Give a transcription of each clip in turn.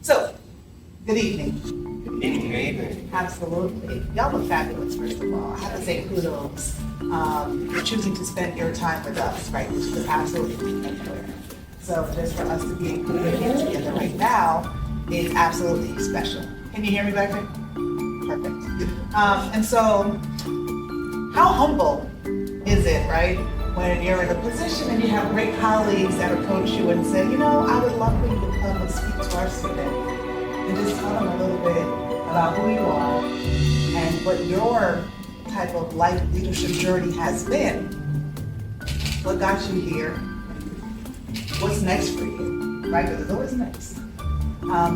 So, good evening. Good evening. Absolutely. Y'all look fabulous, first of all. I have to say kudos for choosing to spend your time with us, right? Which is absolutely anywhere. So just for us to be included here together right now is absolutely special. Can you hear me back there? Perfect. And so, how humble is it, right? When you're in a position and you have great colleagues that approach you and say, you know, I would love for you to come and speak to our student and just tell them a little bit about who you are and what your type of life leadership journey has been. What got you here? What's next for you? Right? Because there's always next.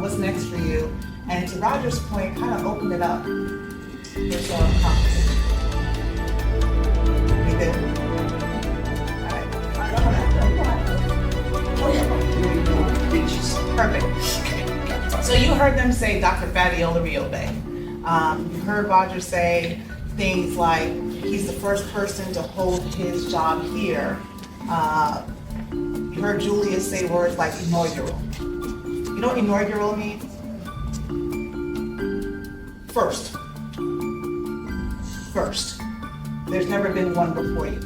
What's next for you? And to Roger's point, kind of open it up for some conversation. We good? Perfect. So you heard them say Dr. Fabiola Riobe. You heard Roger say things like he's the first person to hold his job here. You heard Julia say words like inaugural. You know what inaugural means? First. First. There's never been one before you.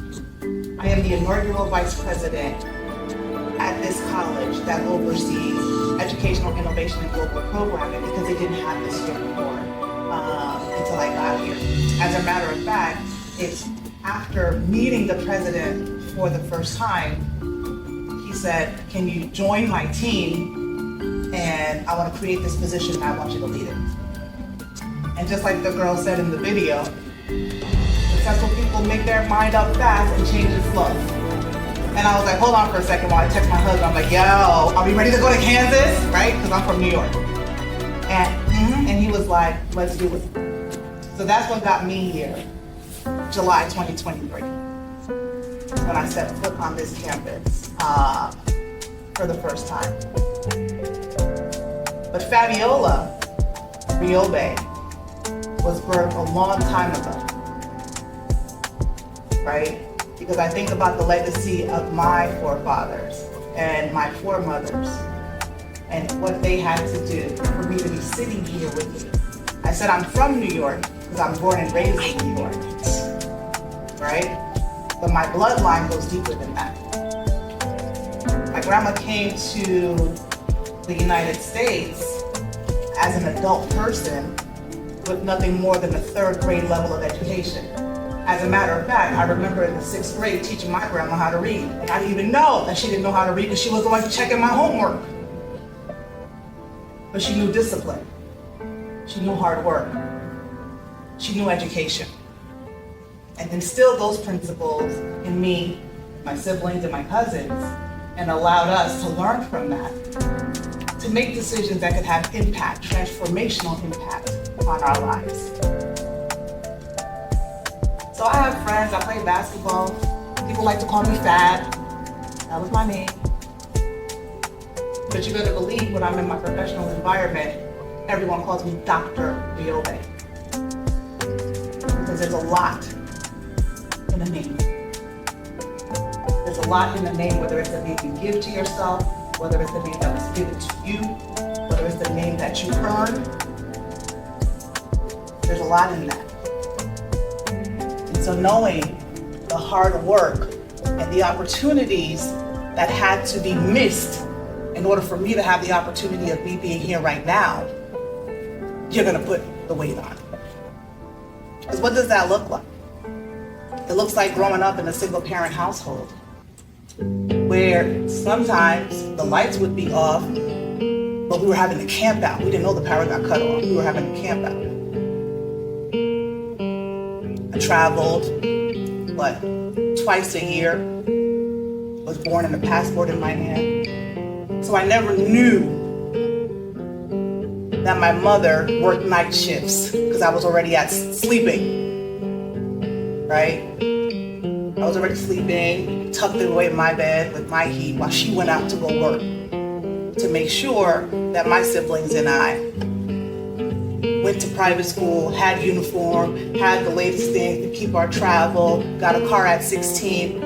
I am the inaugural vice president at this college that oversees educational innovation and global programming because they didn't have this here before until I got here. As a matter of fact, it's after meeting the president for the first time, he said, can you join my team and I want to create this position and I want you to lead it. And just like the girl said in the video, successful people make their mind up fast and change it slow. And I was like, hold on for a second while I text my husband. I'm like, yo, are we ready to go to Kansas? Right? Because I'm from New York. And he was like, let's do it. So that's what got me here, July 2023, when I set foot on this campus for the first time. But Fabiola Riobe was birthed a long time ago, right? Because I think about the legacy of my forefathers and my foremothers and what they had to do for me to be sitting here with you. I said I'm from New York because I'm born and raised in New York, right? But my bloodline goes deeper than that. My grandma came to the United States as an adult person with nothing more than a third grade level of education. As a matter of fact, I remember in the 6th grade teaching my grandma how to read. And I didn't even know that she didn't know how to read because she was the one checking my homework. But she knew discipline. She knew hard work. She knew education. And instilled those principles in me, my siblings, and my cousins, and allowed us to learn from that, to make decisions that could have impact, transformational impact on our lives. So I have friends, I play basketball. People like to call me Fab. That was my name. But you better believe when I'm in my professional environment, everyone calls me Dr. Riobe. Because there's a lot in a name. There's a lot in the name, whether it's the name you give to yourself, whether it's the name that was given to you, whether it's the name that you earn. There's a lot in that. So knowing the hard work and the opportunities that had to be missed in order for me to have the opportunity of me being here right now, you're gonna put the weight on. Because what does that look like? It looks like growing up in a single parent household where sometimes the lights would be off, but we were having to camp out. We didn't know the power got cut off. We were having to camp out. I traveled, twice a year, was born in a passport in my hand. So I never knew that my mother worked night shifts because I was already sleeping, right? I was already sleeping, tucked away in my bed with my heat while she went out to go work to make sure that my siblings and I went to private school, had uniform, had the latest things to keep our travel, got a car at 16.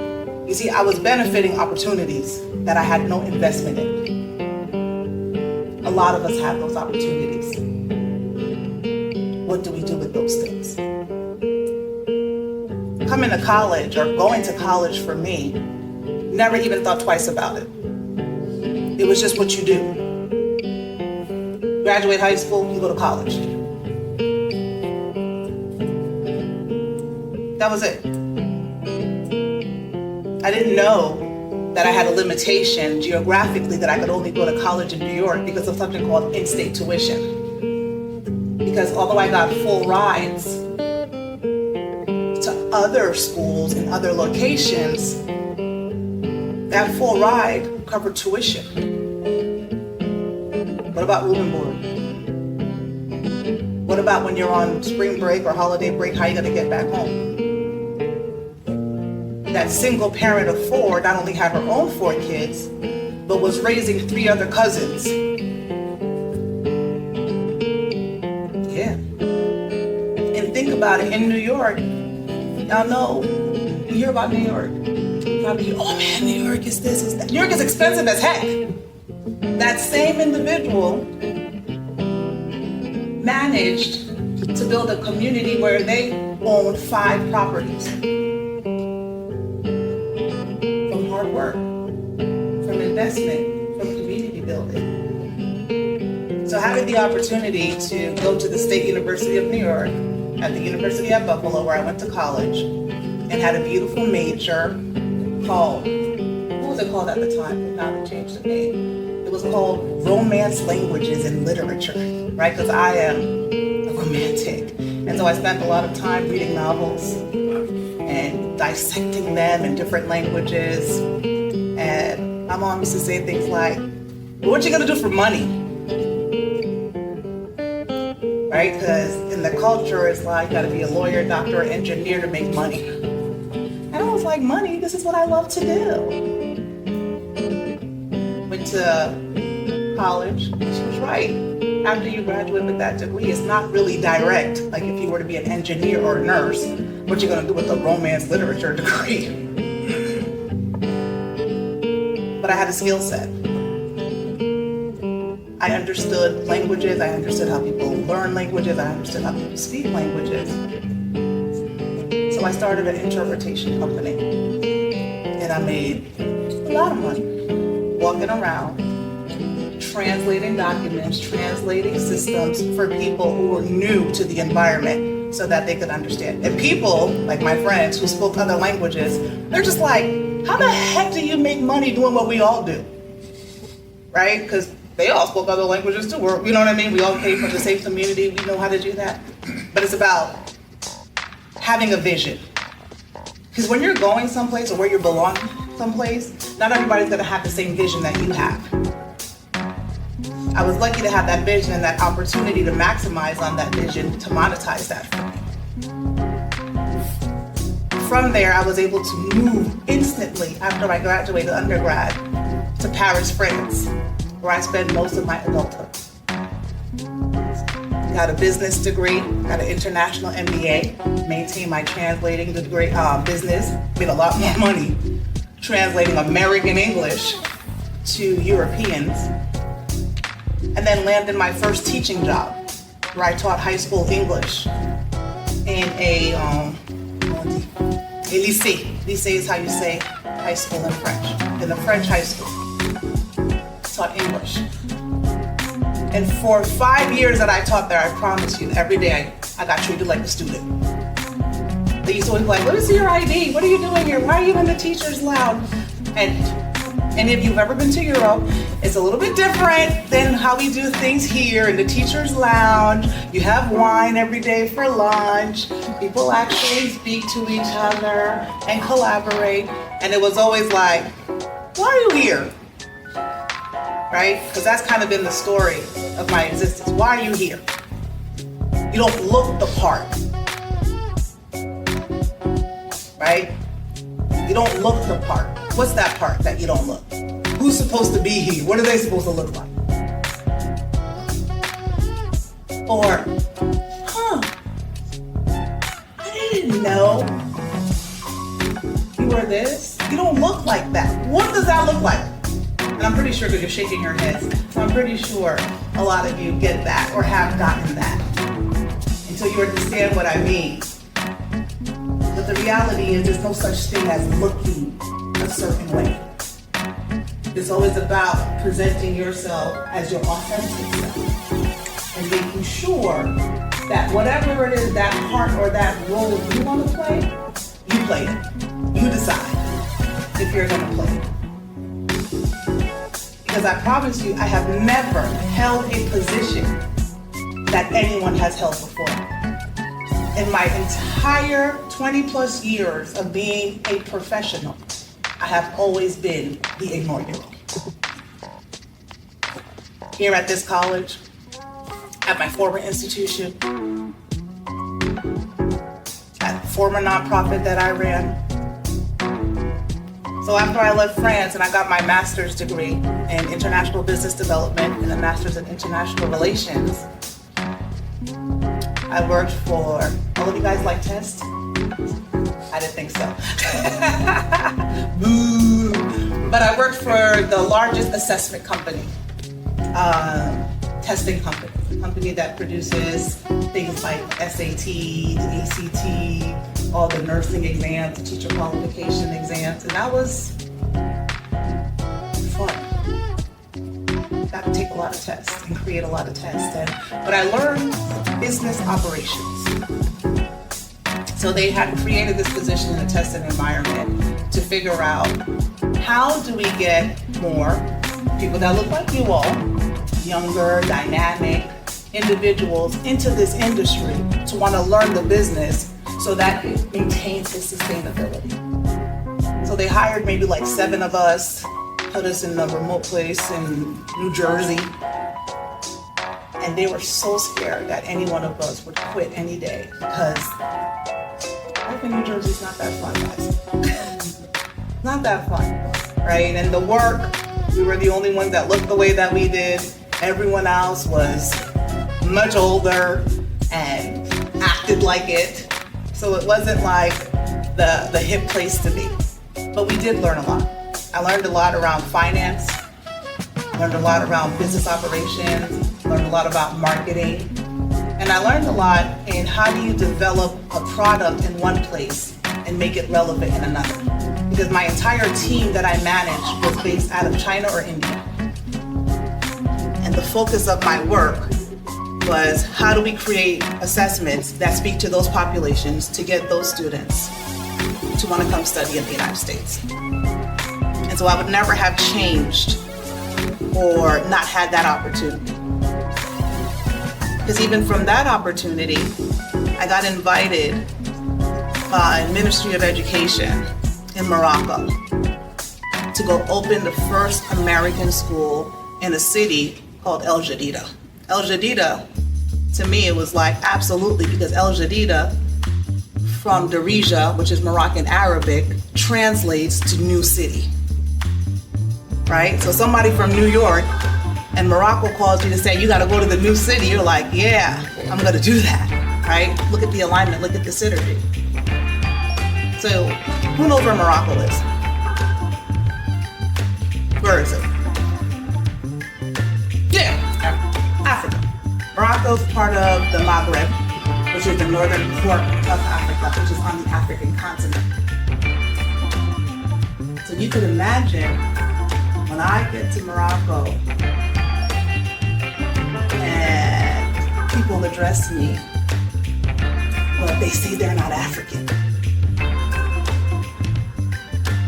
You see, I was benefiting opportunities that I had no investment in. A lot of us have those opportunities. What do we do with those things? Coming to college or going to college for me, never even thought twice about it. It was just what you do. Graduate high school, you go to college. That was it. I didn't know that I had a limitation geographically that I could only go to college in New York because of something called in-state tuition. Because although I got full rides to other schools in other locations, that full ride covered tuition. What about room and board? What about when you're on spring break or holiday break, how you gonna get back home? That single parent of 4 not only had her own 4 kids, but was raising 3 other cousins. Yeah. And think about it, in New York, y'all know, you hear about New York, probably, oh man, New York is this, is that. New York is expensive as heck. That same individual managed to build a community where they owned 5 properties. From hard work, from investment, from community building. So having the opportunity to go to the State University of New York, at the University of Buffalo, where I went to college, and had a beautiful major called, what was it called at the time? Now they changed the name. It was called Romance Languages and Literature, right? Because I am a romantic. And so I spent a lot of time reading novels and dissecting them in different languages. And my mom used to say things like, what you gonna do for money? Right? Because in the culture, it's like, you gotta be a lawyer, doctor, or engineer to make money. And I was like, money, this is what I love to do. Went to college, she was right. After you graduate with that degree, it's not really direct. Like if you were to be an engineer or a nurse, what you're gonna do with a romance literature degree. But I had a skill set. I understood languages, I understood how people learn languages, I understood how people speak languages. So I started an interpretation company. And I made a lot of money walking around, translating documents, translating systems for people who were new to the environment so that they could understand. And people, like my friends who spoke other languages, they're just like, how the heck do you make money doing what we all do? Right? Because they all spoke other languages too. You know what I mean? We all came from the same community. We know how to do that. But it's about having a vision. Because when you're going someplace or where you belong someplace, not everybody's going to have the same vision that you have. I was lucky to have that vision and that opportunity to maximize on that vision to monetize that for me. From there, I was able to move instantly after I graduated undergrad to Paris, France, where I spent most of my adulthood. Got a business degree, got an international MBA, maintained my translating degree, business, made a lot more money translating American English to Europeans, and then landed my first teaching job where I taught high school English in a lycée. Lycée is how you say high school in French. In a French high school. Taught English. And for 5 years that I taught there, I promise you, every day I got treated like a student. They used to always be like, what is your ID? What are you doing here? Why are you in the teacher's lounge? And if you've ever been to Europe, it's a little bit different than how we do things here in the teacher's lounge. You have wine every day for lunch. People actually speak to each other and collaborate. And it was always like, why are you here? Right? Because that's kind of been the story of my existence. Why are you here? You don't look the part. Right? You don't look the part. What's that part that you don't look? Who's supposed to be here? What are they supposed to look like? Or, I didn't know you were this. You don't look like that. What does that look like? And I'm pretty sure that you're shaking your heads. So I'm pretty sure a lot of you get that or have gotten that. Until you understand what I mean. But the reality is there's no such thing as looking a certain way. It's always about presenting yourself as your authentic self and making sure that whatever it is, that part or that role you want to play, you play it. You decide if you're going to play it. Because I promise you, I have never held a position that anyone has held before. In my entire 20 plus years of being a professional, I have always been the inaugural. Here at this college, at my former institution, at the former nonprofit that I ran. So after I left France and I got my master's degree in international business development and a master's in international relations, I worked for, all of you guys like tests? I didn't think so. Boo! But I worked for the largest assessment company, testing company, a company that produces things like SAT, the ACT, all the nursing exams, the teacher qualification exams, and that was fun. Got to take a lot of tests and create a lot of tests. But I learned business operations. So they had created this position in a testing environment to figure out how do we get more people that look like you all, younger, dynamic individuals into this industry to want to learn the business so that it maintains its sustainability. So they hired maybe like 7 of us, put us in a remote place in New Jersey. And they were so scared that any one of us would quit any day because life in New Jersey is not that fun, guys. Not that fun, right? And the work, we were the only ones that looked the way that we did. Everyone else was much older and acted like it. So it wasn't like the hip place to be. But we did learn a lot. I learned a lot around finance, learned a lot around business operations, learned a lot about marketing. And I learned a lot in how do you develop a product in one place and make it relevant in another. Because my entire team that I managed was based out of China or India. And the focus of my work was how do we create assessments that speak to those populations to get those students to want to come study in the United States. And so I would never have changed or not had that opportunity. Because even from that opportunity, I got invited by Ministry of Education in Morocco to go open the first American school in a city called El Jadida. El Jadida, to me, it was like absolutely, because El Jadida from Darija, which is Moroccan Arabic, translates to new city, right? So somebody from New York and Morocco calls you to say, you gotta go to the new city. You're like, yeah, I'm gonna do that, right? Look at the alignment, look at the synergy. So who knows where Morocco is? Where is it? Yeah, Africa. Morocco's part of the Maghreb, which is the northern part of Africa, which is on the African continent. So you could imagine when I get to Morocco and people address me, well, they say they're not African.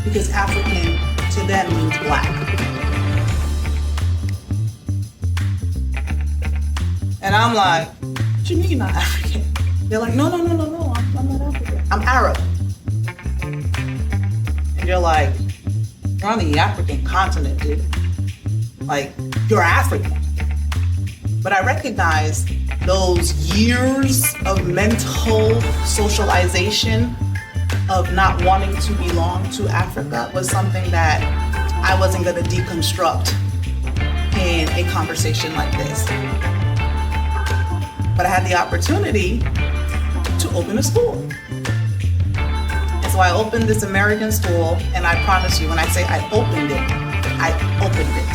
Because African to them means black. And I'm like, what do you mean you're not African? They're like, no, I'm not African. I'm Arab. And you're like, you're on the African continent, dude. Like, you're African. But I recognize those years of mental socialization of not wanting to belong to Africa was something that I wasn't going to deconstruct in a conversation like this. But I had the opportunity to open a school. And so I opened this American school, and I promise you, when I say I opened it, I opened it.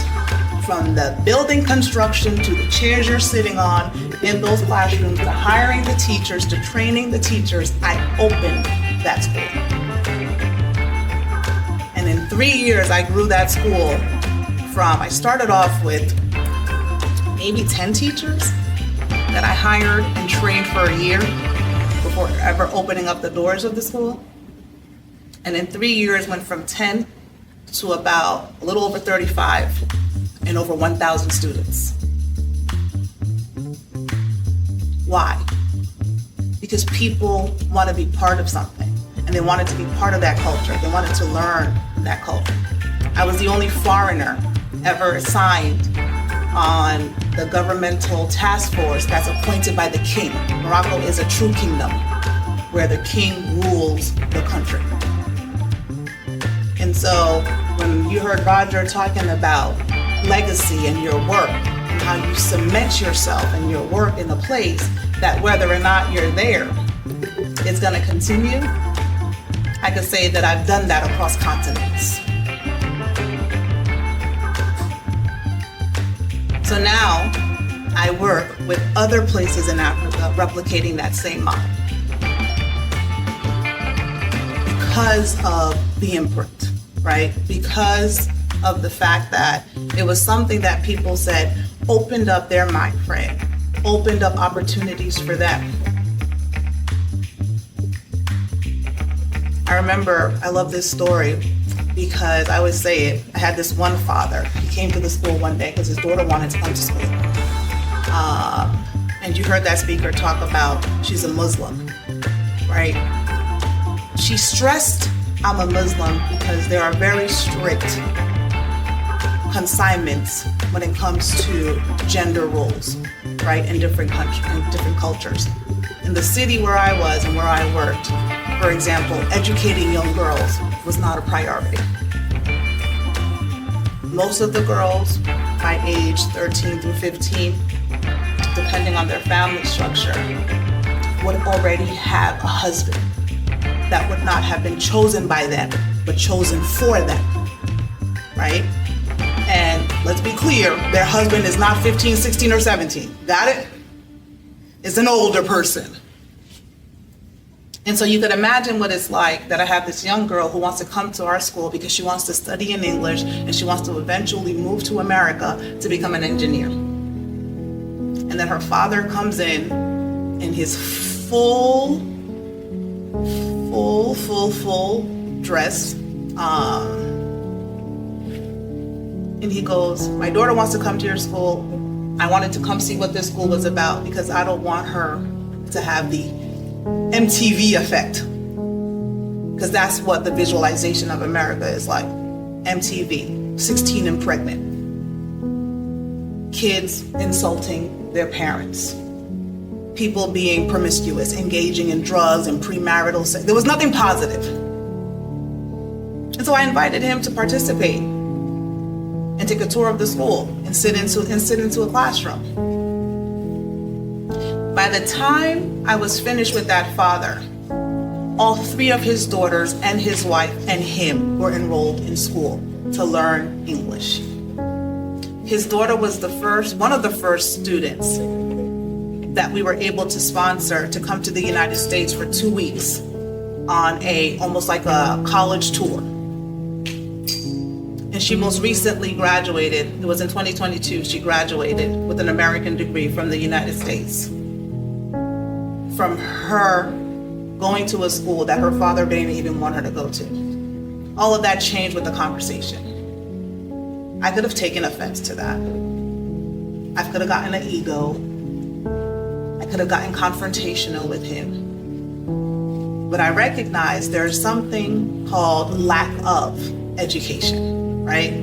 From the building construction to the chairs you're sitting on in those classrooms, to hiring the teachers, to training the teachers, I opened that school. And in 3 years, I grew that school from, I started off with maybe 10 teachers that I hired and trained for a year before ever opening up the doors of the school. And in 3 years, went from 10 to about a little over 35 and over 1,000 students. Why? Because people want to be part of something, and they wanted to be part of that culture. They wanted to learn that culture. I was the only foreigner ever assigned on the governmental task force that's appointed by the king. Morocco is a true kingdom where the king rules the country. And so when you heard Roger talking about legacy and your work, and how you cement yourself and your work in a place that whether or not you're there, it's going to continue, I could say that I've done that across continents. So now I work with other places in Africa replicating that same model because of the imprint, right? Because of the fact that it was something that people said opened up their mind frame, opened up opportunities for them. I remember, I love this story because I always say it. I had this one father. He came to the school one day because his daughter wanted to come to school. And you heard that speaker talk about she's a Muslim, right? She stressed, I'm a Muslim because there are very strict consignments when it comes to gender roles, right, in different countries, in different cultures. In the city where I was and where I worked, for example, educating young girls was not a priority. Most of the girls by age 13 through 15, depending on their family structure, would already have a husband that would not have been chosen by them, but chosen for them, right? And let's be clear, their husband is not 15, 16, or 17. Got it? It's an older person. And so you could imagine what it's like that I have this young girl who wants to come to our school because she wants to study in English and she wants to eventually move to America to become an engineer. And then her father comes in his full dress. And he goes, my daughter wants to come to your school. I wanted to come see what this school was about because I don't want her to have the MTV effect. Because that's what the visualization of America is like. MTV, 16 and pregnant. Kids insulting their parents. People being promiscuous, engaging in drugs and premarital sex. There was nothing positive. And so I invited him to participate and take a tour of the school and sit into a classroom. By the time I was finished with that father, all three of his daughters and his wife and him were enrolled in school to learn English. His daughter was one of the first students that we were able to sponsor to come to the United States for 2 weeks on almost like a college tour. And she most recently graduated, it was in 2022, she graduated with an American degree from the United States. From her going to a school that her father didn't even want her to go to. All of that changed with the conversation. I could have taken offense to that. I could have gotten an ego. I could have gotten confrontational with him. But I recognize there's something called lack of education, right?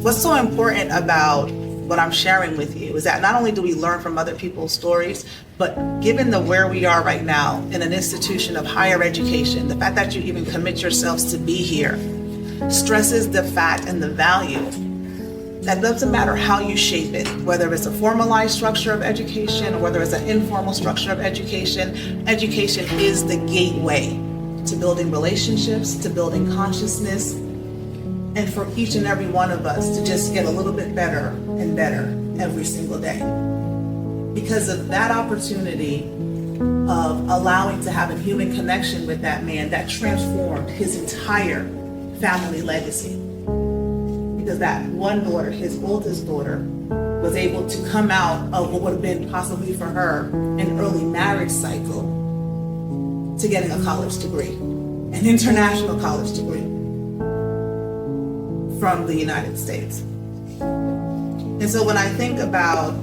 What's so important about what I'm sharing with you is that not only do we learn from other people's stories, but given where we are right now in an institution of higher education, the fact that you even commit yourselves to be here stresses the fact and the value that doesn't matter how you shape it, whether it's a formalized structure of education or whether it's an informal structure of education, education is the gateway to building relationships, to building consciousness, and for each and every one of us to just get a little bit better and better every single day. Because of that opportunity of allowing to have a human connection with that man, that transformed his entire family legacy. Because that one daughter, his oldest daughter, was able to come out of what would have been possibly for her an early marriage cycle to getting a college degree, an international college degree from the United States. And so when I think about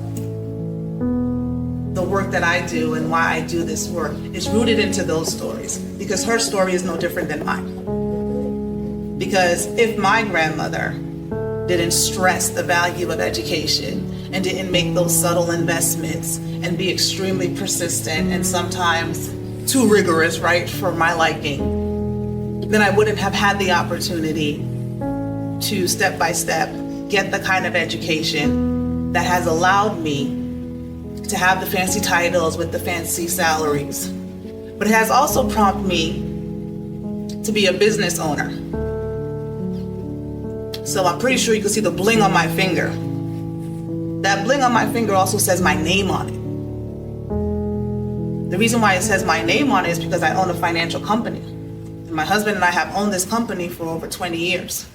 the work that I do and why I do this work, it's rooted into those stories, because her story is no different than mine. Because if my grandmother didn't stress the value of education and didn't make those subtle investments and be extremely persistent and sometimes too rigorous, right, for my liking, then I wouldn't have had the opportunity to step by step get the kind of education that has allowed me to have the fancy titles with the fancy salaries. But it has also prompted me to be a business owner. So I'm pretty sure you can see the bling on my finger. That bling on my finger also says my name on it. The reason why it says my name on it is because I own a financial company. And my husband and I have owned this company for over 20 years.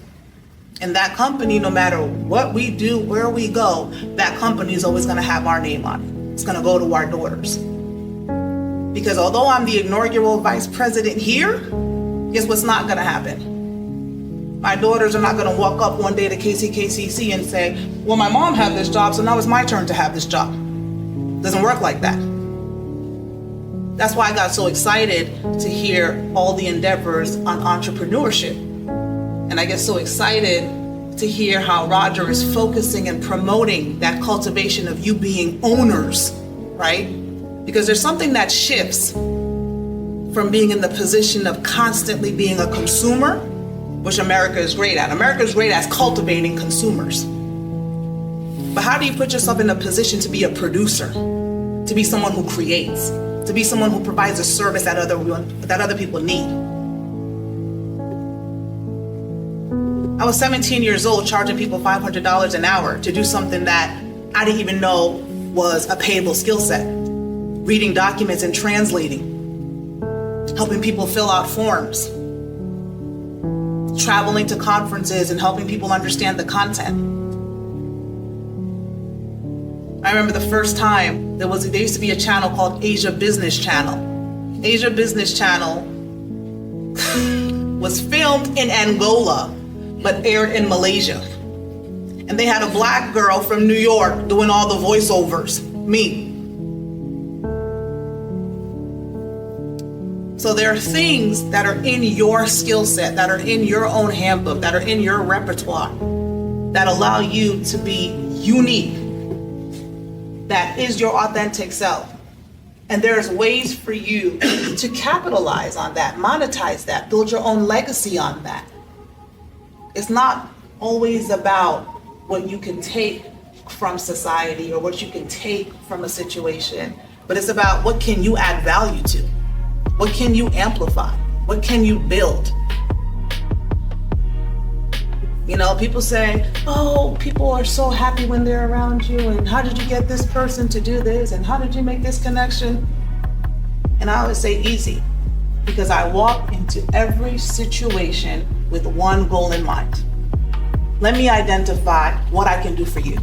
And that company, no matter what we do, where we go, that company is always going to have our name on it. It's going to go to our daughters. Because although I'm the inaugural vice president here, guess what's not going to happen? My daughters are not going to walk up one day to KCKCC and say, well, my mom had this job, so now it's my turn to have this job. Doesn't work like that. That's why I got so excited to hear all the endeavors on entrepreneurship. And I get so excited to hear how Roger is focusing and promoting that cultivation of you being owners, right? Because there's something that shifts from being in the position of constantly being a consumer, which America is great at. America is great at cultivating consumers. But how do you put yourself in a position to be a producer, to be someone who creates, to be someone who provides a service that other people need? I was 17 years old charging people $500 an hour to do something that I didn't even know was a payable skill set. Reading documents and translating, helping people fill out forms, traveling to conferences and helping people understand the content. I remember the first time there used to be a channel called Asia Business Channel. Asia Business Channel was filmed in Angola, but aired in Malaysia. And they had a black girl from New York doing all the voiceovers, me. So there are things that are in your skill set, that are in your own handbook, that are in your repertoire, that allow you to be unique, that is your authentic self. And there's ways for you to capitalize on that, monetize that, build your own legacy on that. It's not always about what you can take from society or what you can take from a situation, but it's about what can you add value to? What can you amplify? What can you build? You know, people say, oh, people are so happy when they're around you, and how did you get this person to do this, and how did you make this connection? And I always say easy, because I walk into every situation with one goal in mind. Let me identify what I can do for you.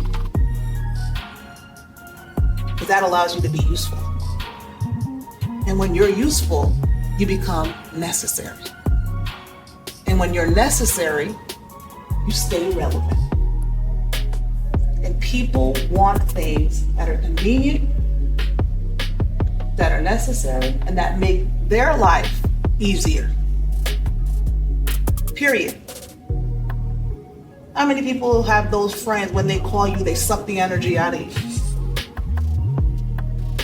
Because that allows you to be useful. And when you're useful, you become necessary. And when you're necessary, you stay relevant. And people want things that are convenient, that are necessary, and that make their life easier. Period. How many people have those friends when they call you, they suck the energy out of you?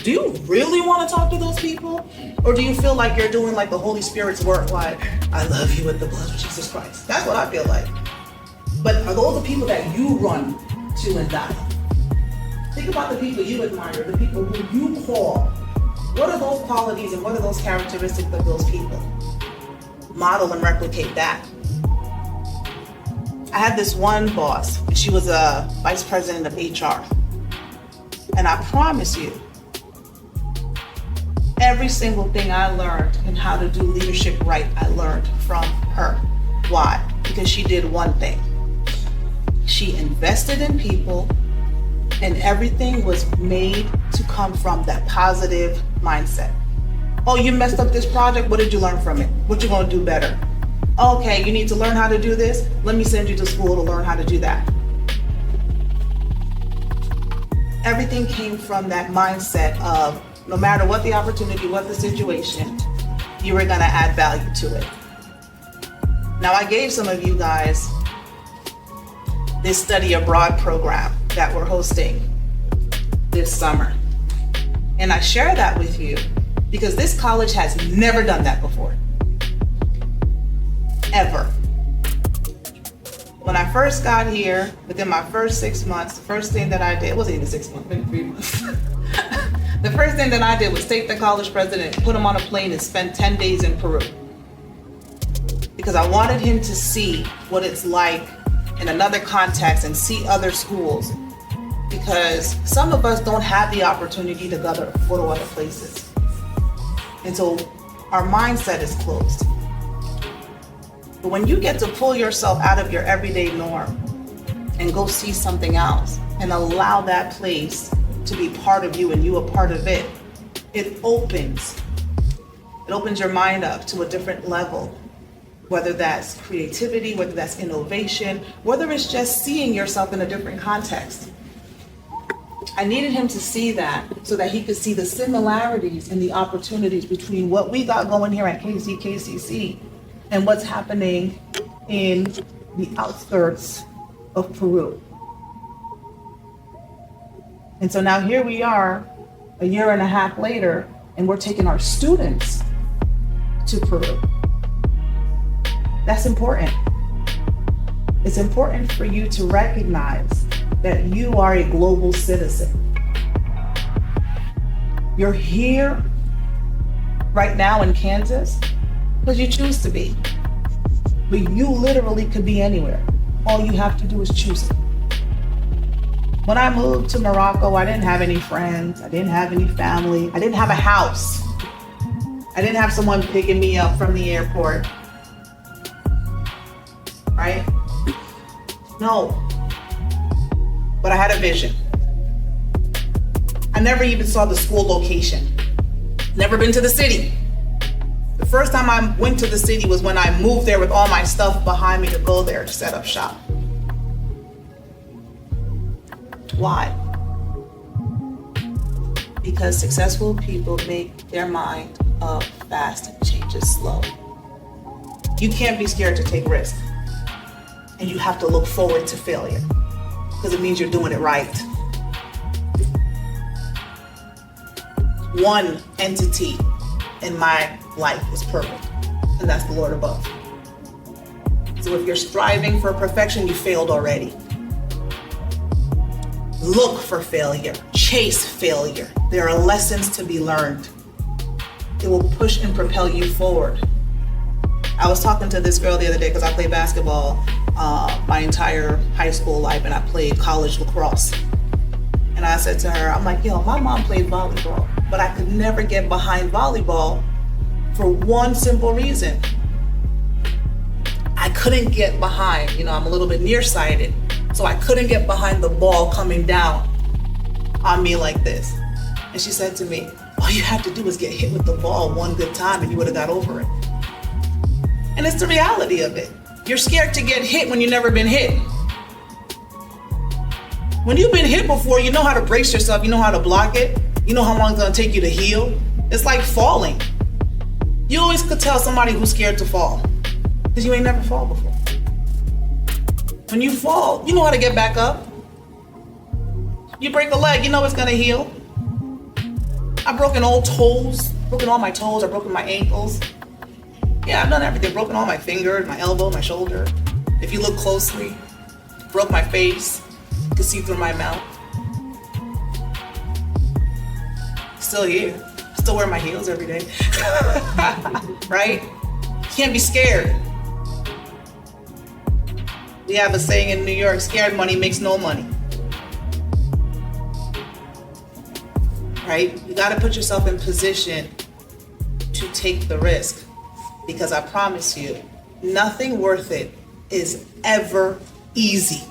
Do you really want to talk to those people? Or do you feel like you're doing like the Holy Spirit's work, like, I love you with the blood of Jesus Christ? That's what I feel like. But are those the people that you run to and die? Think about the people you admire, the people who you call. What are those qualities and what are those characteristics of those people? Model and replicate that. I had this one boss, and she was a vice president of HR. And I promise you, every single thing I learned in how to do leadership right, I learned from her. Why? Because she did one thing. She invested in people, and everything was made to come from that positive mindset. Oh, you messed up this project. What did you learn from it? What you gonna do better? Okay, you need to learn how to do this. Let me send you to school to learn how to do that. Everything came from that mindset of no matter what the opportunity, what the situation, you were gonna add value to it. Now, I gave some of you guys this study abroad program that we're hosting this summer. And I share that with you because this college has never done that before. Ever. When I first got here, within my first 6 months, the first thing that I did, it wasn't even 6 months, maybe 3 months. The first thing that I did was take the college president, put him on a plane and spend 10 days in Peru. Because I wanted him to see what it's like in another context and see other schools. Because some of us don't have the opportunity to go to other places. And so our mindset is closed. But when you get to pull yourself out of your everyday norm and go see something else and allow that place to be part of you and you a part of it, it opens your mind up to a different level, whether that's creativity, whether that's innovation, whether it's just seeing yourself in a different context. I needed him to see that so that he could see the similarities and the opportunities between what we got going here at KCC and what's happening in the outskirts of Peru. And so now here we are, a year and a half later, and we're taking our students to Peru. That's important. It's important for you to recognize that you are a global citizen. You're here right now in Kansas because you choose to be. But you literally could be anywhere. All you have to do is choose it. When I moved to Morocco, I didn't have any friends. I didn't have any family. I didn't have a house. I didn't have someone picking me up from the airport. Right? No. But I had a vision. I never even saw the school location. Never been to the city. The first time I went to the city was when I moved there with all my stuff behind me to go there to set up shop. Why? Because successful people make their mind up fast and changes slow. You can't be scared to take risks. And you have to look forward to failure because it means you're doing it right. One entity in my life is perfect, and that's the Lord above. So if you're striving for perfection, you failed already. Look for failure, chase failure. There are lessons to be learned. It will push and propel you forward. I was talking to this girl the other day because I played basketball my entire high school life, and I played college lacrosse. And I said to her, I'm like, my mom played volleyball, but I could never get behind volleyball for one simple reason. I couldn't get behind, I'm a little bit nearsighted, so I couldn't get behind the ball coming down on me like this. And she said to me, all you have to do is get hit with the ball one good time and you would have got over it. And it's the reality of it. You're scared to get hit when you've never been hit. When you've been hit before, you know how to brace yourself, you know how to block it, you know how long it's gonna take you to heal. It's like falling. You always could tell somebody who's scared to fall because you ain't never fall before. When you fall, you know how to get back up. You break a leg, you know it's gonna heal. I've broken all my toes, I've broken my ankles. Yeah, I've done everything. Broken all my fingers, my elbow, my shoulder. If you look closely, broke my face. You can see through my mouth. Still here. Still wear my heels every day. Right? Can't be scared. We have a saying in New York, scared money makes no money. Right? You gotta put yourself in position to take the risk, because I promise you, nothing worth it is ever easy.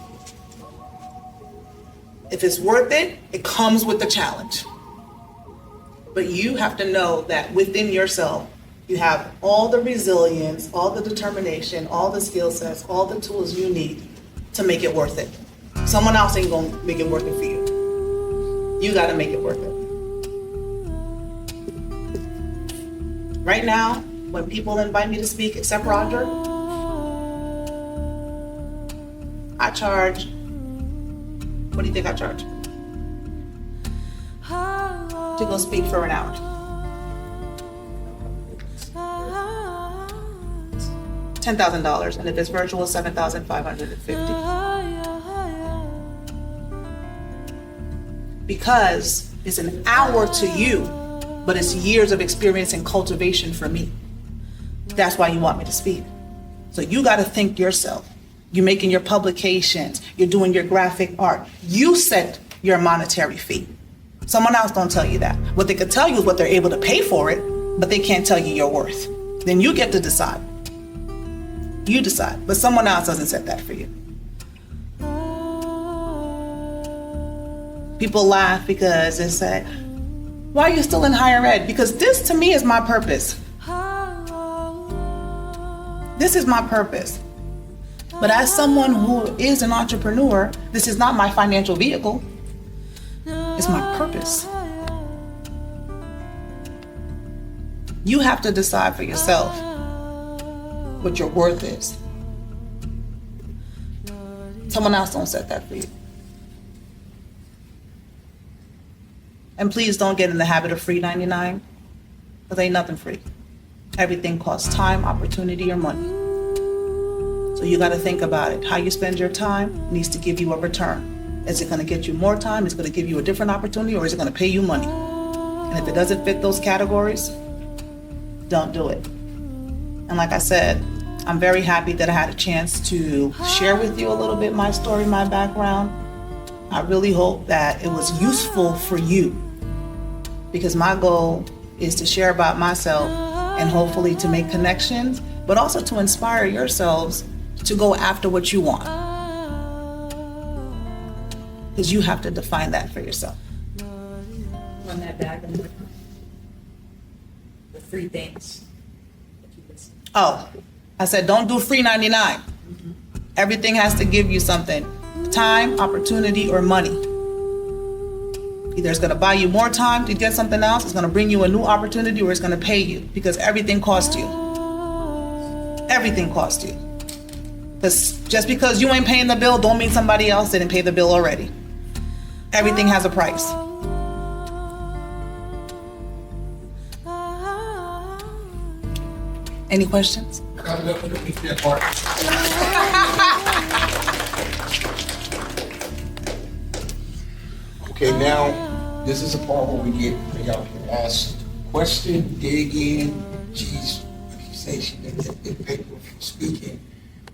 If it's worth it, it comes with the challenge. But you have to know that within yourself, you have all the resilience, all the determination, all the skill sets, all the tools you need to make it worth it. Someone else ain't gonna make it worth it for you. You gotta make it worth it. Right now, when people invite me to speak, except Roger, I charge, what do you think I charge? To go speak for an hour. $10,000, and if it's virtual, $7,550. Because it's an hour to you, but it's years of experience and cultivation for me. That's why you want me to speak. So you got to think yourself. You're making your publications, you're doing your graphic art. You set your monetary fee. Someone else don't tell you that. What they could tell you is what they're able to pay for it, but they can't tell you your worth. Then you get to decide. You decide, but someone else doesn't set that for you. People laugh because they say, why are you still in higher ed? Because this to me is my purpose. This is my purpose. But as someone who is an entrepreneur, this is not my financial vehicle. It's my purpose. You have to decide for yourself what your worth is. Someone else don't set that for you. And please don't get in the habit of free 99, because ain't nothing free. Everything costs time, opportunity, or money. So you got to think about it. How you spend your time needs to give you a return. Is it going to get you more time? Is it going to give you a different opportunity? Or is it going to pay you money? And if it doesn't fit those categories, don't do it. And like I said, I'm very happy that I had a chance to share with you a little bit my story, my background. I really hope that it was useful for you, because my goal is to share about myself and hopefully to make connections, but also to inspire yourselves to go after what you want. Because you have to define that for yourself. Run that back and the free things. Oh, I said don't do free 99. Everything has to give you something. Time, opportunity, or money. Either it's going to buy you more time to get something else, it's going to bring you a new opportunity, or it's going to pay you, because everything costs you. Everything costs you. Because just because you ain't paying the bill don't mean somebody else didn't pay the bill already. Everything has a price. Any questions? Okay, now this is a part where y'all can ask question, dig in. She's, like you say, she didn't get paper for speaking,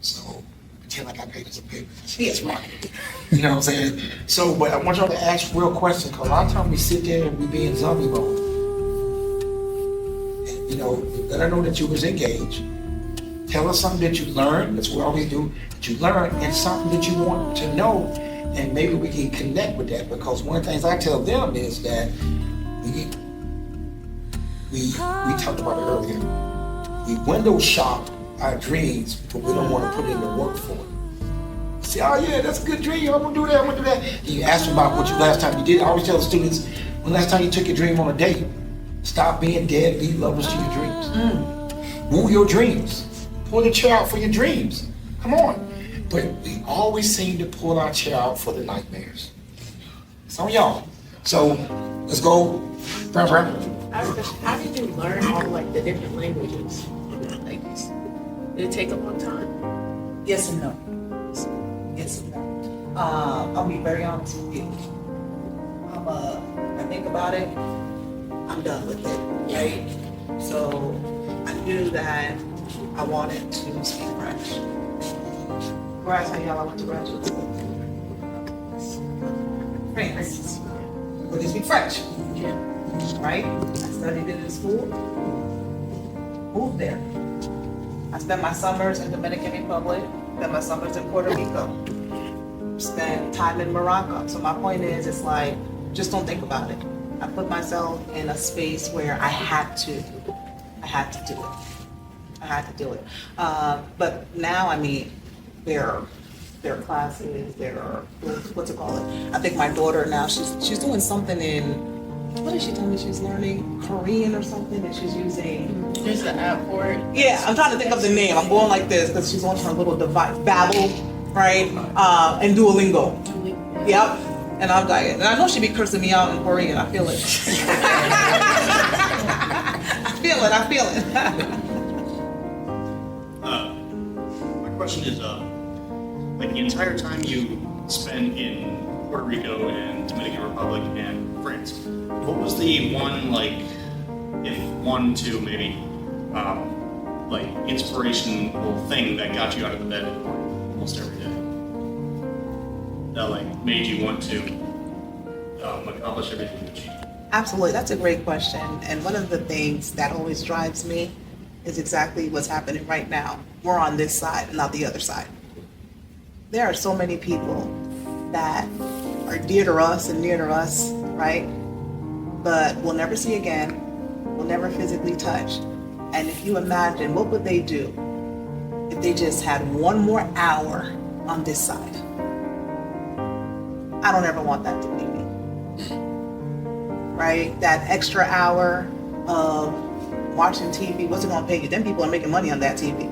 so pretend like I paid her some paper. She is marketing. You know what I'm saying? So, but I want y'all to ask real questions, because a lot of times we sit there and we be in zombie mode. And, you know, let her know that you was engaged. Tell her something that you learned. That's what we always do. That you learned, and something that you want to know. And maybe we can connect with that, because one of the things I tell them is that we talked about it earlier. We window shop our dreams, but we don't want to put in the work for it. Say, oh yeah, that's a good dream. I'm gonna do that. I'm gonna do that. And you ask them about what you last time you did. I always tell the students, when last time you took your dream on a date, stop being deadbeat lovers to your dreams. Woo your dreams. Pull the chair out for your dreams. Come on. But we always seem to pull our chair out for the nightmares. Some of y'all. So let's go. I have a question. How did you learn all like the different languages? Like, did it take a long time? Yes and no. Yes and no. I'll be very honest with you. I think about it, I'm done with it, right? So I knew that I wanted to speak French. Before I tell y'all I went to graduate school. France. Well, they speak French, Yeah. right? I studied it in school, moved there. I spent my summers in Dominican Republic, spent my summers in Puerto Rico, spent time in Morocco. So my point is, it's like, just don't think about it. I put myself in a space where I had to do it. I had to do it. But now, I mean, there are classes, there are, what's it called? I think my daughter now, she's doing something in, what did she tell me she's learning? Korean or something, and she's using. There's the app for it. Yeah, I'm trying to think of the name. I'm going like this because she's on her little device, Babel, right? And Duolingo. Yep. And I'm like, and I know she be cursing me out in Korean. I feel it. I feel it. My question is, like the entire time you spent in Puerto Rico and Dominican Republic and France, what was the one, like, if one, two, maybe, like inspirational thing that got you out of the bed almost every day? That like made you want to accomplish everything you achieved? Absolutely, that's a great question. And one of the things that always drives me is exactly what's happening right now. We're on this side, not the other side. There are so many people that are dear to us and near to us, right? But we'll never see again, we'll never physically touch. And if you imagine, what would they do if they just had one more hour on this side? I don't ever want that to be me. Right? That extra hour of watching TV, what's it gonna pay you? Them people are making money on that TV.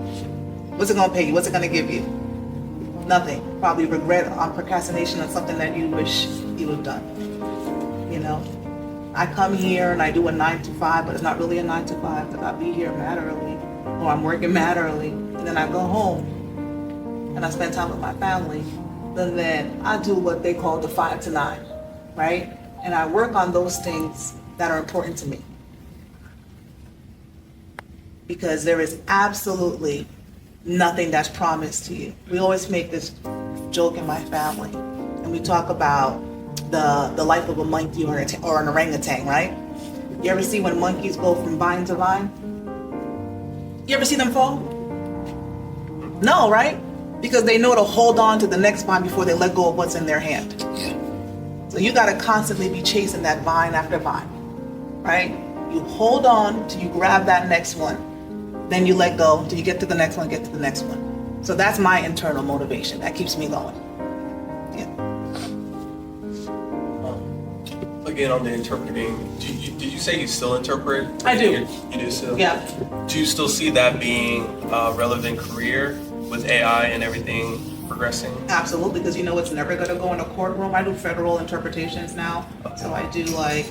What's it gonna pay you? What's it gonna give you? Nothing. Probably regret on procrastination on something that you wish you would have done. You know? I come here and I do a 9 to 5, but it's not really a 9 to 5 because I'll be here mad early, or I'm working mad early, and then I go home and I spend time with my family. And then I do what they call the 5 to 9, right? And I work on those things that are important to me. Because there is absolutely nothing that's promised to you. We always make this joke in my family, and we talk about the life of a monkey or an orangutan, right? You ever see when monkeys go from vine to vine? You ever see them fall? No, right? Because they know to hold on to the next vine before they let go of what's in their hand. So you got to constantly be chasing that vine after vine, right? You hold on till you grab that next one, then you let go till you get to the next one, get to the next one. So that's my internal motivation. That keeps me going. Yeah. Again, on the interpreting, did you say you still interpret? I do. You do still? Yeah. Do you still see that being a relevant career with AI and everything progressing? Absolutely, because you know it's never going to go in a courtroom. I do federal interpretations now, so I do like,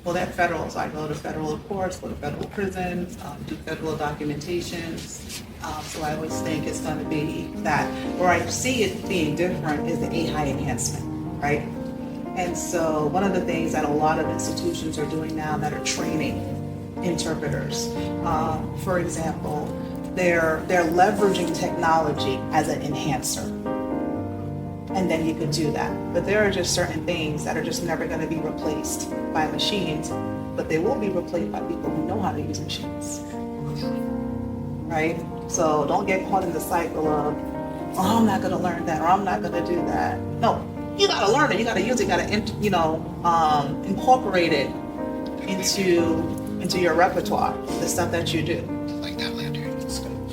well, they're federal, so I go to federal courts, go to federal prisons, do federal documentations. So I always think it's going to be that. Where I see it being different is the AI enhancement, right? And so one of the things that a lot of institutions are doing now that are training interpreters, for example, they're leveraging technology as an enhancer. And then you could do that. But there are just certain things that are just never going to be replaced by machines, but they will be replaced by people who know how to use machines. Right? So don't get caught in the cycle of, oh, I'm not going to learn that, or I'm not going to do that. No, you got to learn it. You got to use it. You got to, incorporate it into your repertoire, the stuff that you do. Like that lantern.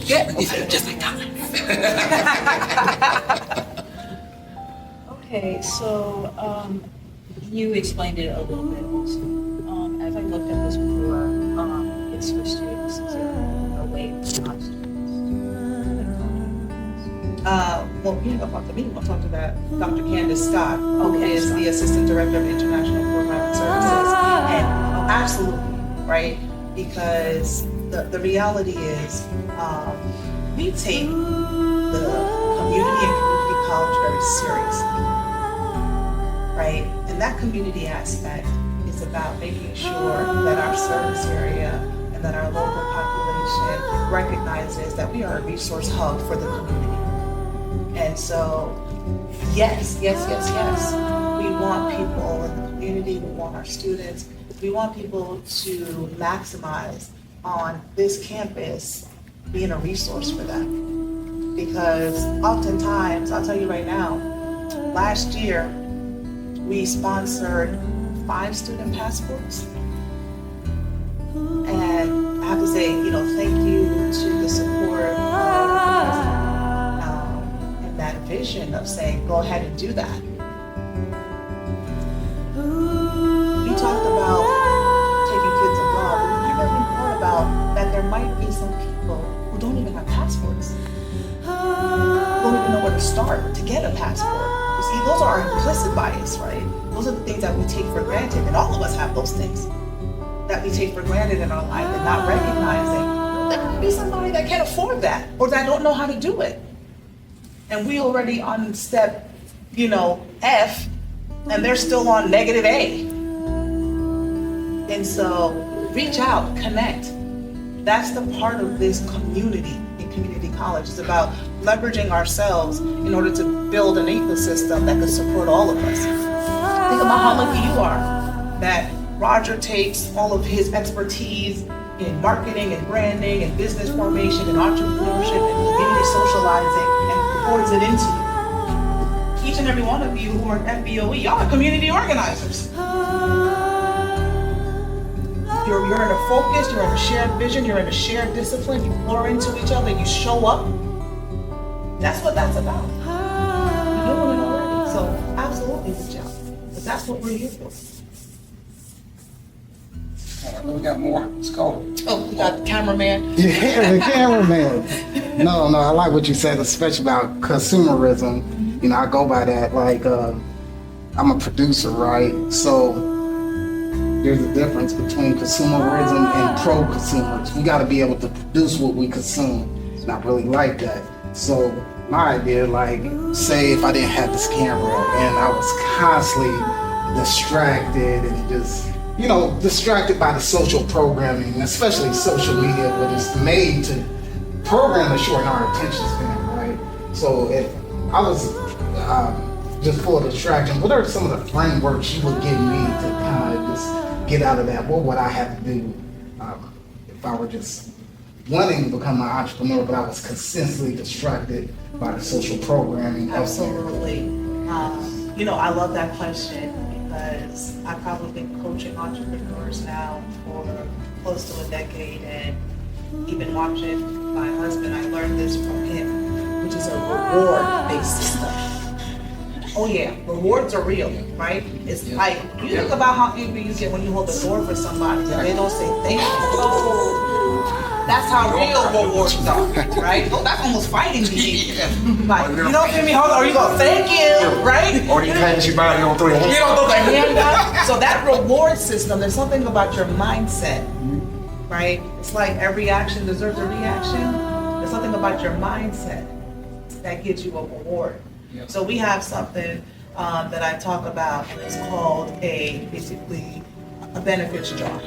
Yeah, just like that. Okay, so you explained it a little bit also. As I looked at this before, it's for students, is there a way for non-students? Well, you don't talk to me, we'll talk to that Dr. Candace Scott, who is the Assistant Director of International Programming Services. And absolutely, right? Because the reality is, we take the community and community college very seriously, right? And that community aspect is about making sure that our service area and that our local population organization recognizes that we are a resource hub for the community. And so, yes. We want people in the community, we want our students, we want people to maximize on this campus being a resource for them. Because oftentimes, I'll tell you right now, last year, we sponsored 5 student passports. And I have to say, thank you to the support of the president and that vision of saying, go ahead and do that. You talked about taking kids abroad, but you never even thought about that there might be some people who don't even have passports, who don't even know where to start to get a passport. You see, those are our implicit bias, right? Those are the things that we take for granted, and all of us have those things that we take for granted in our life and not recognizing there could be somebody that can't afford that or that don't know how to do it. And we already on step, F, and they're still on negative A. And so reach out, connect. That's the part of this community in community college. It's about leveraging ourselves in order to build an ecosystem that could support all of us. Think about how lucky you are that Roger takes all of his expertise in marketing and branding and business formation and entrepreneurship and community socializing and pours it into you. Each and every one of you who are at FBOE, y'all are community organizers. You're in a focus, you're in a shared vision, you're in a shared discipline, you pour into each other, you show up. That's what that's about. You're doing it already, so absolutely reach out. But that's what we're here for. We got more. Let's go. Oh, we got the cameraman. Yeah, the cameraman. No, I like what you said, especially about consumerism. I go by that. Like, I'm a producer, right? So there's a difference between consumerism and pro-consumers. We got to be able to produce what we consume. It's not really like that. So my idea, like, say if I didn't have this camera and I was constantly distracted and just distracted by the social programming, especially social media, but it's made to program to shorten our attention span, right? So if I was just full of distraction, what are some of the frameworks you would give me to kind of just get out of that? What would I have to do if I were just wanting to become an entrepreneur, but I was consistently distracted by the social programming? Absolutely. I love that question because I've probably been coaching entrepreneurs now for close to a decade, and even watching my husband, I learned this from him, which is a reward-based system. Oh yeah, rewards are real, right? It's like, you think about how angry you get when you hold the door for somebody and they don't say thank you. That's how real rewards are, right? Oh, that's almost fighting behavior. Like, you don't give me hold, or you go, thank you, right? Or you pass your body, you don't throw your hand. You don't throw the hand down. So that reward system, there's something about your mindset, right? It's like every action deserves a reaction. There's something about your mindset that gives you a reward. So we have something that I talk about, and it's called basically a benefits jar.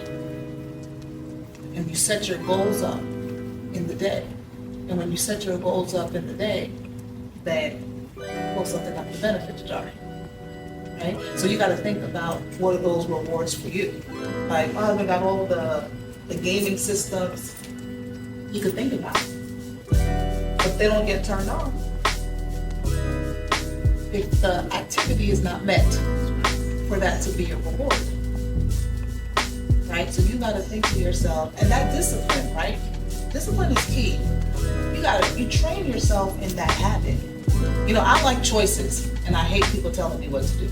And you set your goals up in the day. And when you set your goals up in the day, then you pull something up the benefits jar. Right? So you got to think about what are those rewards for you. Like, oh, we got all the gaming systems. You could think about it. But they don't get turned on if the activity is not met for that to be a reward. Right? So you got to think to yourself, and that discipline, right? Discipline is key. You train yourself in that habit. I like choices, and I hate people telling me what to do.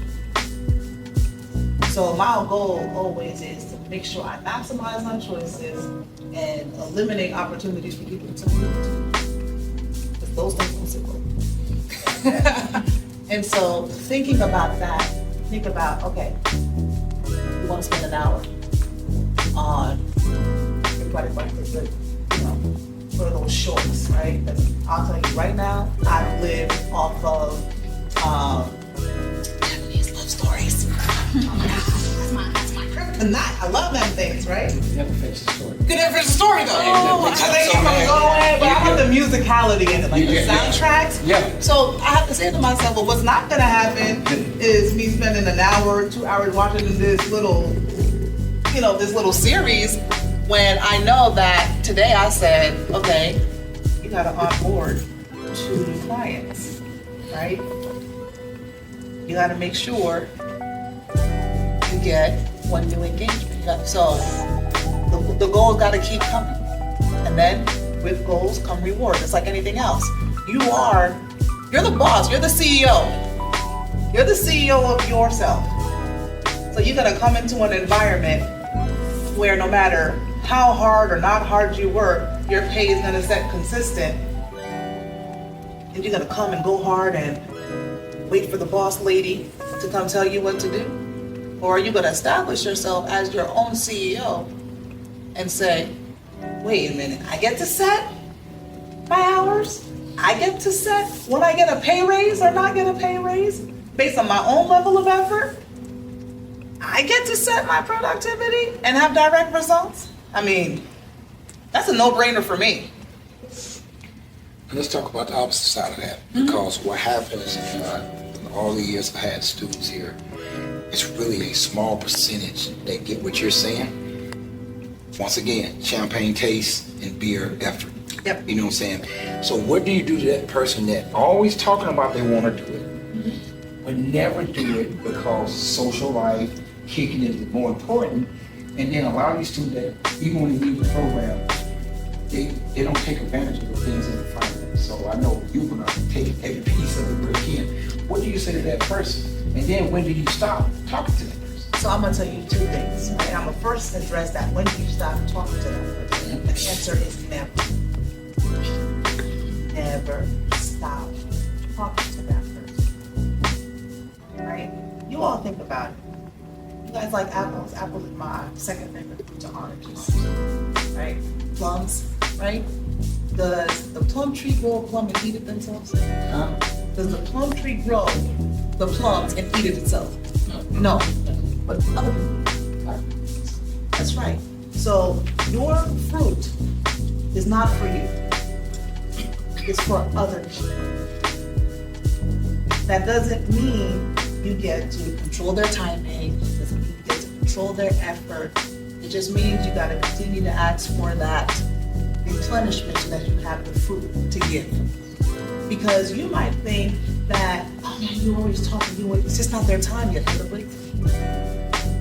So my goal always is to make sure I maximize on choices and eliminate opportunities for people to tell me what to do. Because those things don't sit well. And so thinking about that, think about, okay, we want to spend an hour on everybody fighting for good, what are those shorts, right? Because I'll tell you right now, I live off of Japanese love stories. Oh my God, that's my kryptonite. not. I love them things, right? Never finish the story. Good for the story though. Oh, I think I'm going, but I have the musicality in it, like the soundtracks. Yeah. So I have to say to myself, well, what's not gonna happen is me spending an hour, 2 hours watching this little, this little series when I know that today I said, okay, you gotta onboard 2 new clients, right? You gotta make sure you get 1 new engagement. So the goals gotta keep coming. And then with goals come rewards. It's like anything else. You're the boss, you're the CEO. You're the CEO of yourself. So you're gonna come into an environment where no matter how hard or not hard you work, your pay is gonna set consistent. And you're gonna come and go hard and wait for the boss lady to come tell you what to do? Or are you gonna establish yourself as your own CEO and say, wait a minute, I get to set my hours? I get to set when I get a pay raise or not get a pay raise based on my own level of effort? I get to set my productivity and have direct results? I mean, that's a no-brainer for me. And let's talk about the opposite side of that, because what happens in all the years I've had students here, it's really a small percentage that get what you're saying. Once again, champagne taste and beer effort. Yep. You know what I'm saying? So what do you do to that person that always talking about they want to do it, but never do it because social life, kicking is more important, and then a lot of these students that even when they leave the program, they don't take advantage of the things in front of them. So I know you're gonna take every piece of it you can. What do you say to that person? And then when do you stop talking to that person? So I'm gonna tell you 2 things, right? I'm gonna first address that. When do you stop talking to that person? The answer is never. Never stop talking to that person, right? You all think about it. You guys like apples. Apple is my second favorite fruit to oranges, right? Plums, right? Does the plum tree grow a plum and eat it themselves? Huh? Does the plum tree grow the plums and eat it itself? No, but other people. That's right. So your fruit is not for you. It's for others. That doesn't mean you get to control their timing. Doesn't mean you get to control their effort. It just means you got to continue to ask for that replenishment so that you have the fruit to give. Because you might think that, oh man, you're always talking, it's just not their time yet.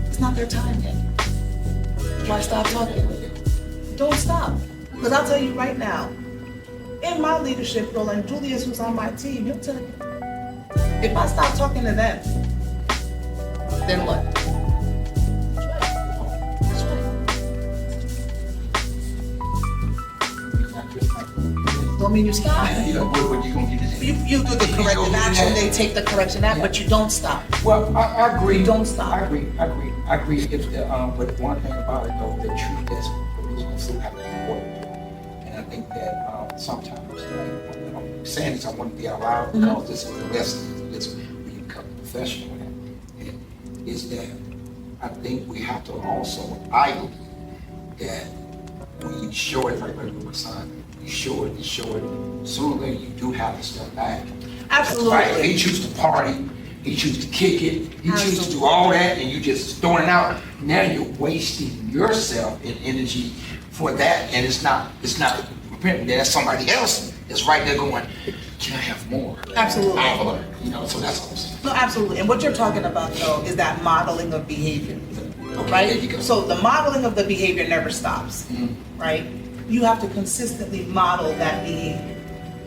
It's not their time yet. Why stop talking? Don't stop. Because I'll tell you right now, in my leadership role, and Julius, who's on my team, he'll tell you, if I stop talking to them, then what? That's right. Don't mean you stop. You know, what you gonna get this? You do the corrective action, they take the correction action, but you don't stop. Well, I agree. Don't stop. I agree. If but one thing about it though, the truth is, we still have to work. And I think that sometimes, like, I'm saying this, I want to be out loud because this is the lesson. This when you become a professional at it, is that I think we have to also, I believe that when you show it, like my son, you show it, sooner or later you do have to step back. Absolutely. Right? He chooses to party, he chooses to kick it, he chooses to do all that, and you just throwing it out. Now you're wasting yourself and energy for that, and it's not there's somebody else that's right there going, can I have more? Absolutely. I learn, so that's what I'm saying. No, absolutely. And what you're talking about, though, is that modeling of behavior, Okay, right? there you go. So the modeling of the behavior never stops, right? You have to consistently model that behavior.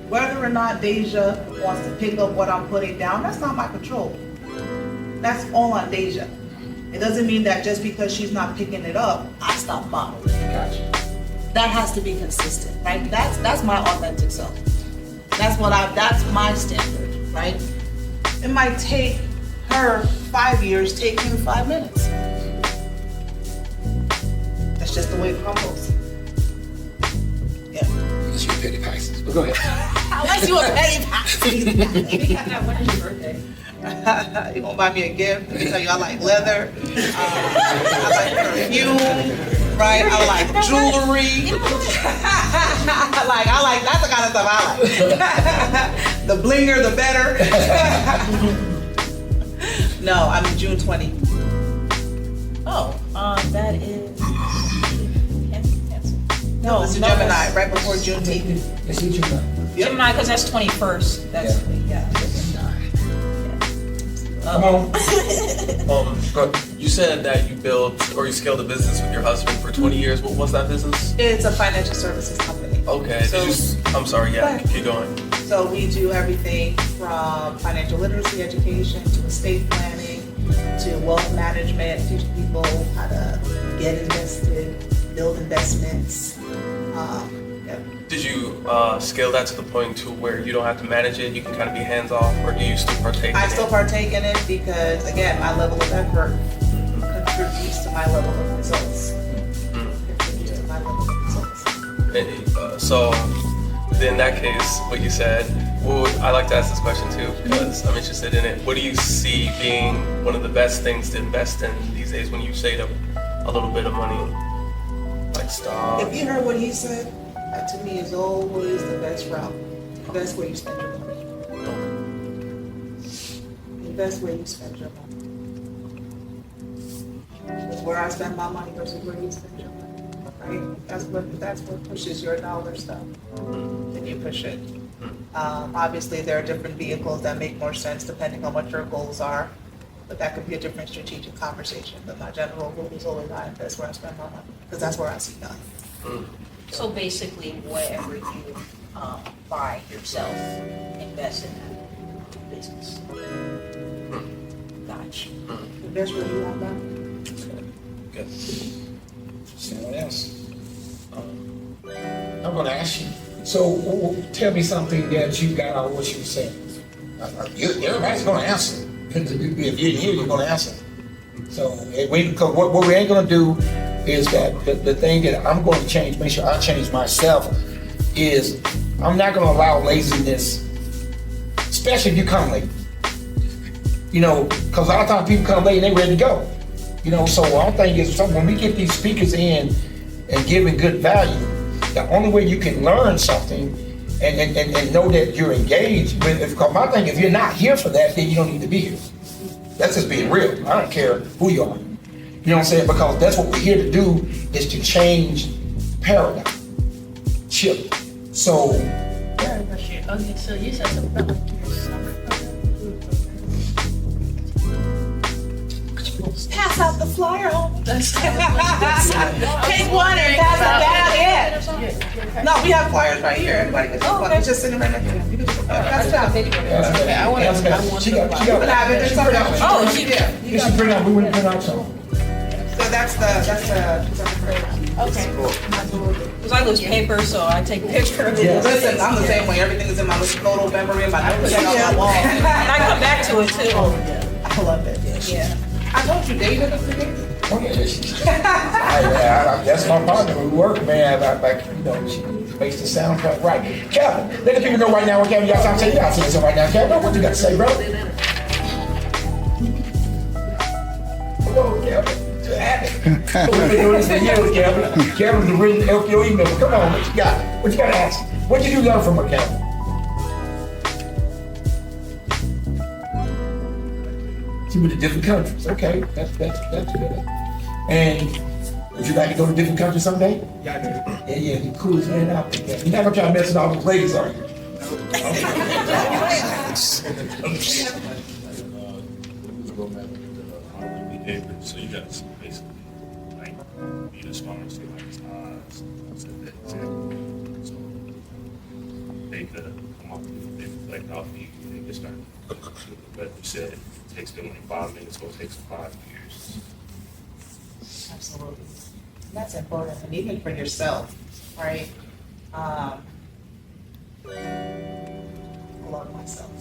Whether or not Deja wants to pick up what I'm putting down, that's not my control. That's all on Deja. It doesn't mean that just because she's not picking it up, I stop modeling. Gotcha. That has to be consistent, right? That's my authentic self. That's my standard, right? It might take her 5 years, take him 5 minutes. That's just the way it crumbles. Yeah. Unless you're a petty Pisces, but go ahead. Unless you a petty Pisces. When is your birthday? You gonna buy me a gift? Let me tell you, I like leather. I like perfume, right? I like jewelry. I like that's the kind of stuff I like. The blinger, the better. No, I'm June 20. Oh, that is. No, it's a Gemini, right before Juneteenth. It's each of them. Gemini, because that's 21st. That's, yeah. Come on. You said that you built or you scaled a business with your husband for 20 years. What was that business? It's a financial services company. Okay. So- I'm sorry. Yeah. Keep going. So we do everything from financial literacy education to estate planning to wealth management, teach people how to get invested, build investments. Yeah. Did you scale that to the point to where you don't have to manage it? You can kind of be hands off, or do you still partake? I in still it? partake in it because, again, my level of effort contributes to my level of results. Contributes to my level of results. So, in that case, what you said, I like to ask this question too because I'm interested in it. What do you see being one of the best things to invest in these days when you save a little bit of money, like stocks? If you heard what he said, that to me is always the best route. The best way you spend your money. The best way you spend your money. It's where I spend my money versus where you spend your money. Right? That's what pushes your dollar stuff. Then you push it. Obviously, there are different vehicles that make more sense depending on what your goals are. But that could be a different strategic conversation. But my general rule is always I invest where I spend my money because that's where I see value. So basically, whatever you buy yourself, invest in that business. Gotcha. Invest where you want value. Good. Someone else. I'm gonna ask you. So tell me something that you got out of what you were saying. Everybody's gonna answer. If you're here, you're gonna answer. So because what we ain't gonna do is that the thing that I'm going to change, make sure I change myself, is I'm not going to allow laziness, especially if you come late. Because a lot of times people come late and they ready to go. So our thing is when we get these speakers in and giving good value, the only way you can learn something and know that you're engaged with, because my thing, if you're not here for that, then you don't need to be here. That's just being real. I don't care who you are. You know what I'm saying? Because that's what we're here to do, is to change paradigm, shift. So, Okay, so you said something about like your summer program. Pass out the flyer home. That's Take one and pass it down in. No, we have flyers right here. Everybody gets one. It's just sitting right next to you. You can just pass it out. Okay, I want to. she got You can have it. There's something else. Oh, she- Yeah. we want to print out some. So that's the Okay. Because I lose paper, so I take picture of it. Yeah. Listen, I'm the same way. Everything is in my photo memory and my notes on my wall. And I come back to it too. I love it. Yeah. I told you, David is the game. Oh, yeah, that's my partner. We work, man. She makes the sound cut right. Kevin, let the people know right now what Kevin, y'all saying. Y'all saying something right now. Kevin, what you got to say, bro? Hello, Kevin. We've been doing this for years, Kevin. Kevin's the real LPO email. Come on, what you got? What you got to ask? What did you learn from her, Kevin? She went to different countries. Okay, that's good. And would you like to go to different countries someday? Yeah, I do. Yeah, you cool as man out there. You're not gonna try to mess with all those ladies, are you? So you guys basically like be the sponsors to like ties, so they could come up, they reflect off you, they can start. But you said it takes them like 5 minutes, so it takes them 5 years. Absolutely. That's important, and even for yourself, right? I love myself.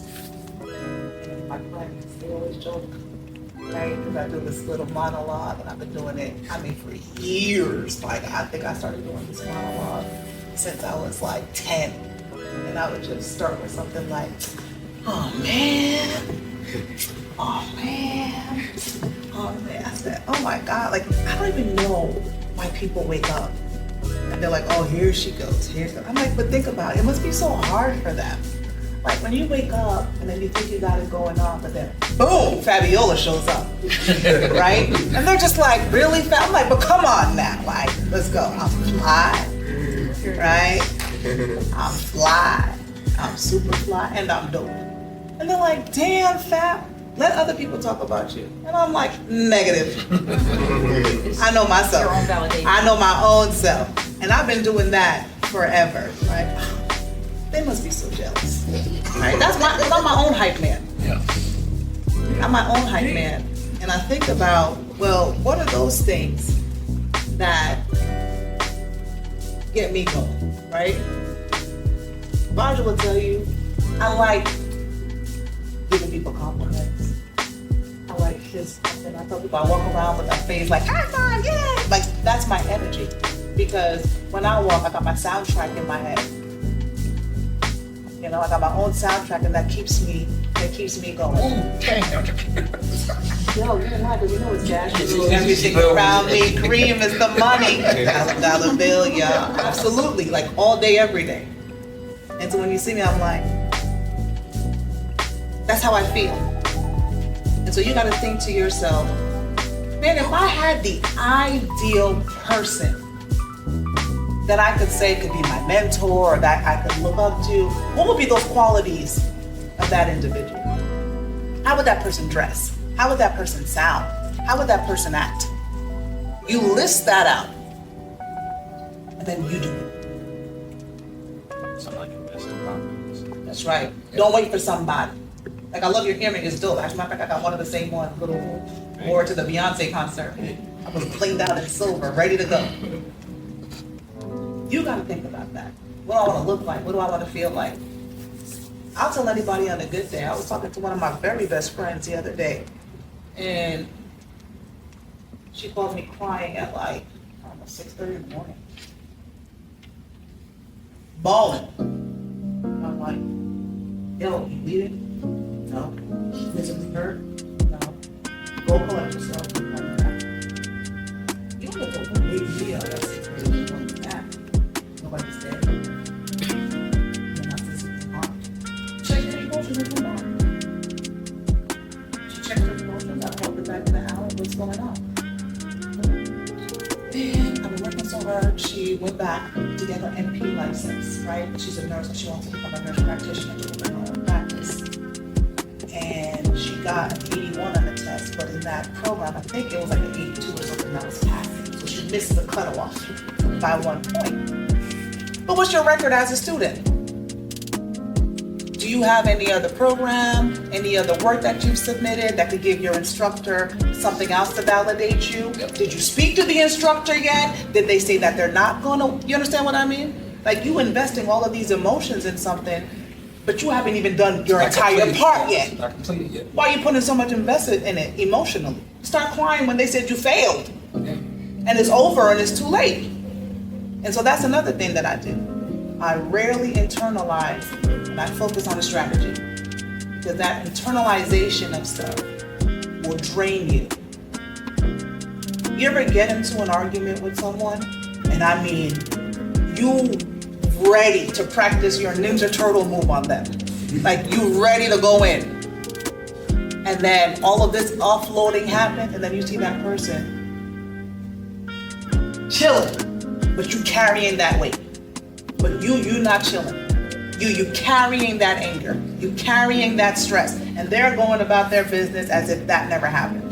And my friends, they always joke, right? Because I do this little monologue, and I've been doing it, for years. Like, I think I started doing this monologue since I was like 10. And I would just start with something like, oh man, Oh man. Oh man. I said, oh my God. Like, I don't even know why people wake up. And they're like, oh, here she goes. Here's the. I'm like, but think about it. It must be so hard for them. Like when you wake up and then you think you got it going on, but then boom, Fabiola shows up, right? And they're just like, really? I'm like, but come on now, like, let's go. I'm fly, right? I'm fly. I'm super fly, and I'm dope. And they're like, damn, Fab, let other people talk about you. And I'm like, negative. I know myself. Your own validation. I know my own self. And I've been doing that forever, right? They must be so jealous. Right? I'm my own hype man. Yeah. I'm my own hype man. And I think about, well, what are those things that get me going, right? Roger will tell you, I like giving people compliments. I like just, and I tell people I walk around with a face like, high five, yeah! Like, that's my energy. Because when I walk, I got my soundtrack in my head. You know, I got my own soundtrack, and that keeps me going. Yo, you know why? Because you know it's cash. Everything around me, cream is the money. $1 bill, yeah. Absolutely, like all day, every day. And so when you see me, I'm like, that's how I feel. And so you got to think to yourself, man, if I had the ideal person that I could say could be my mentor or that I could look up to, what would be those qualities of that individual? How would that person dress? How would that person sound? How would that person act? You list that out, and then you do it. Something like invest in confidence. That's right. Don't wait for somebody. Like, I love your earring, it's dope. As a matter of fact, I got one of the same ones, little wore to the Beyonce concert. I was blinged out in silver, ready to go. You gotta think about that. What do I wanna look like? What do I wanna feel like? I'll tell anybody on a good day. I was talking to one of my very best friends the other day, and she called me crying at like, I don't know, 6:30 in the morning. Bawling. And I'm like, yo, you leaving? No. Physically hurt? No. Go collect yourself. You don't get to big deal. That's that. Nobody's dead. You're not physically harmed. Check your emotions and move on. She checked her emotions. I called her back in an hour. What's going on? And I've been working so hard. She went back to get her NP license, right? She's a nurse and she wants to become a nurse practitioner in her own practice. And she got an 81 on the test, but in that program, I think it was like an 82 or something that was passing. So she missed the cutoff by 1 point. But what's your record as a student? Do you have any other program, any other work that you've submitted that could give your instructor something else to validate you? Did you speak to the instructor yet? Did they say that they're not gonna, you understand what I mean? Like, you investing all of these emotions in something, but you haven't even done your entire part yet. Not completed yet. Why are you putting so much invested in it emotionally? Start crying when they said you failed. And it's over and it's too late. And so that's another thing that I do. I rarely internalize and I focus on a strategy. Because that internalization of stuff will drain you. You ever get into an argument with someone, and I mean, you ready to practice your Ninja Turtle move on them. Like, you ready to go in. And then all of this offloading happened, and then you see that person chilling, but you carrying that weight. But you not chilling. You carrying that anger. You carrying that stress. And they're going about their business as if that never happened.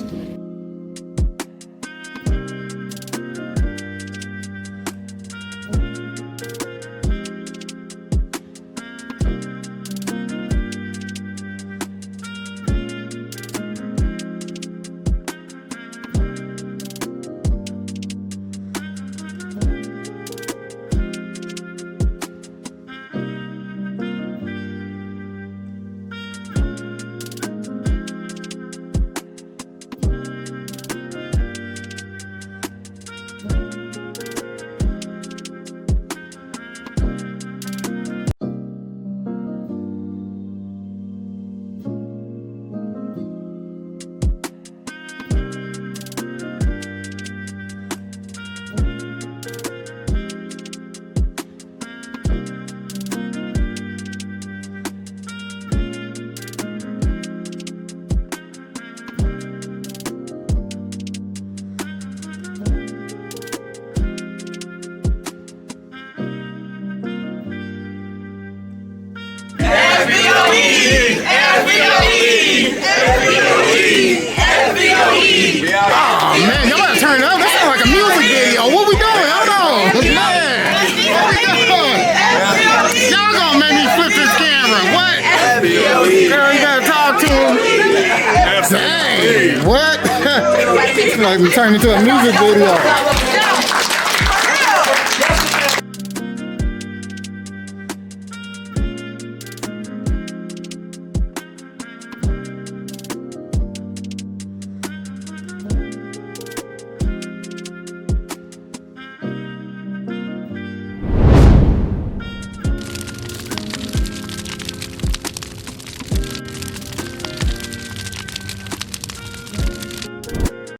What? Like we turned into a music video.